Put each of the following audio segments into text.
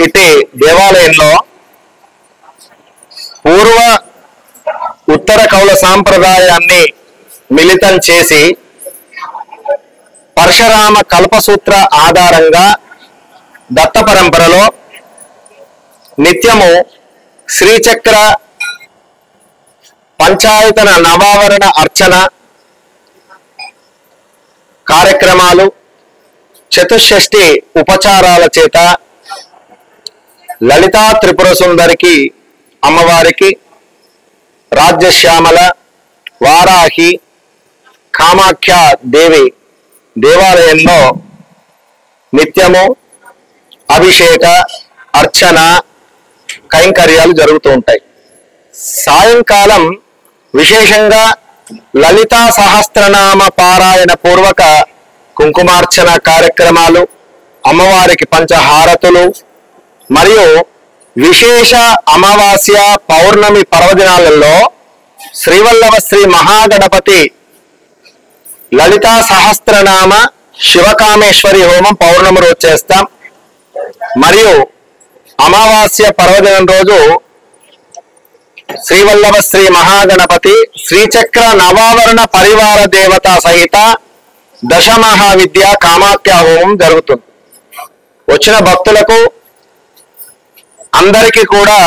ఇటు దేవాలయంలో పూర్వ ఉత్తర కౌల సాంప్రదాయాన్ని మిళితం చేసి పరశురామ కల్పసూత్ర ఆధారంగా దత్త పరంపరలో నిత్యము శ్రీచక్ర పంచాయతన నవావరణ అర్చన కార్యక్రమాలు చతుషష్ఠి ఉపచారాల చేత లలితా త్రిపుర సుందరికి అమ్మవారికి రాజ్యశ్యామల వారాహి కామాఖ్య దేవి దేవాలయంలో నిత్యము అభిషేక అర్చన కైంకర్యాలు జరుగుతూ ఉంటాయి. సాయంకాలం విశేషంగా లలితా సహస్రనామ పారాయణ పూర్వక కుంకుమార్చన కార్యక్రమాలు, అమ్మవారికి పంచహారతులు మరియు విశేష అమావాస్య పౌర్ణమి పర్వదినాలలో శ్రీవల్లభ శ్రీ మహాగణపతి లలితా సహస్రనామ శివకామేశ్వరి హోమం పౌర్ణమి రోజు చేస్తాం. మరియు అమావాస్య పర్వదినం రోజు శ్రీవల్లభ శ్రీ మహాగణపతి శ్రీచక్ర నవావరణ పరివార దేవత సహిత దశమహావిద్య కామాఖ్య హోమం జరుగుతుంది. వచ్చిన భక్తులకు అందరికీ కూడా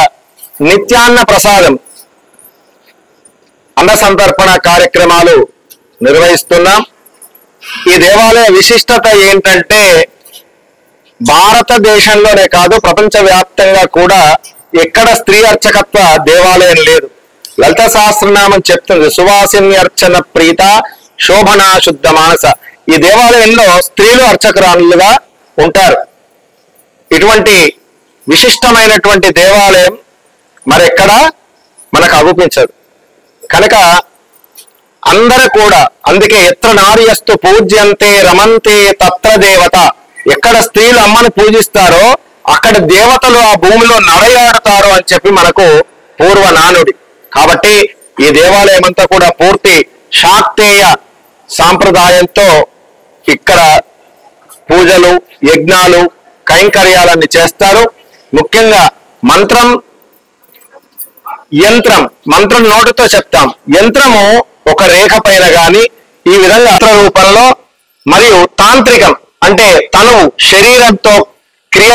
నిత్యాన్న ప్రసాదం అన్న సంతర్పణ కార్యక్రమాలు నిర్వహిస్తున్నాం. ఈ దేవాలయ విశిష్టత ఏంటంటే భారతదేశంలోనే కాదు ప్రపంచవ్యాప్తంగా కూడా ఎక్కడ స్త్రీ అర్చకత్వ దేవాలయం లేదు. లలిత సహస్రనామం చెప్తుంది, సువాసిన్యర్చన ప్రీత శోభనా శుద్ధ మానస. ఈ దేవాలయంలో స్త్రీలు అర్చకురాలుగా ఉంటారు. ఇటువంటి విశిష్టమైనటువంటి దేవాలయం మరెక్కడ మనకు అగుపించదు. కనుక అందరూ కూడా, అందుకే ఎత్ర నార్యస్తు పూజ్యంతే రమంతే తత్ర దేవత, ఎక్కడ స్త్రీలు అమ్మను పూజిస్తారో అక్కడ దేవతలు ఆ భూమిలో నడయాడుతారు అని చెప్పి మనకు పూర్వ నానుడి. కాబట్టి ఈ దేవాలయం అంతా కూడా పూర్తి శాక్తేయ సాంప్రదాయంతో ఇక్కడ పూజలు యజ్ఞాలు కైంకర్యాలన్నీ చేస్తారు. ముఖ్యంగా మంత్రం నోటితో చెప్తాం. యంత్రము ఒక రేఖ పైన గాని ఈ విధంగా రూపంలో, మరియు తాంత్రికం అంటే తనువు శరీరంతో క్రియ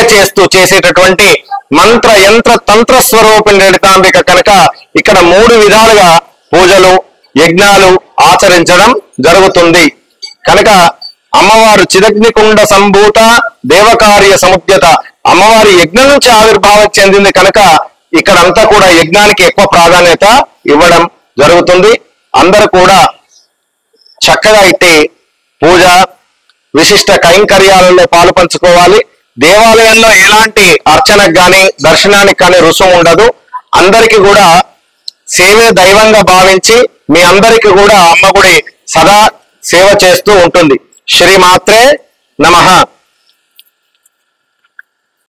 చేసేటటువంటి మంత్ర యంత్ర తంత్ర స్వరూపిణి లలితాంబిక కనుక ఇక్కడ 3 విధాలుగా పూజలు యజ్ఞాలు ఆచరించడం జరుగుతుంది. కనుక అమ్మవారు చిదగ్నికుండ సంభూత దేవకార్య సముద్యత, అమ్మవారి యజ్ఞం నుంచి ఆవిర్భావం చెందింది కనుక ఇక్కడంతా కూడా యజ్ఞానికి ఎక్కువ ప్రాధాన్యత ఇవ్వడం జరుగుతుంది. అందరూ కూడా చక్కగా ఇట్టి పూజ విశిష్ట కైంకర్యాలలో పాలు పంచుకోవాలి. దేవాలయంలో ఎలాంటి అర్చనకు కానీ దర్శనానికి కానీ రుసుము ఉండదు. అందరికీ కూడా సేవే దైవంగా భావించి మీ అందరికీ కూడా అమ్మ గుడి సదా సేవ చేస్తూ ఉంటుంది. శ్రీమాత్రే నమః.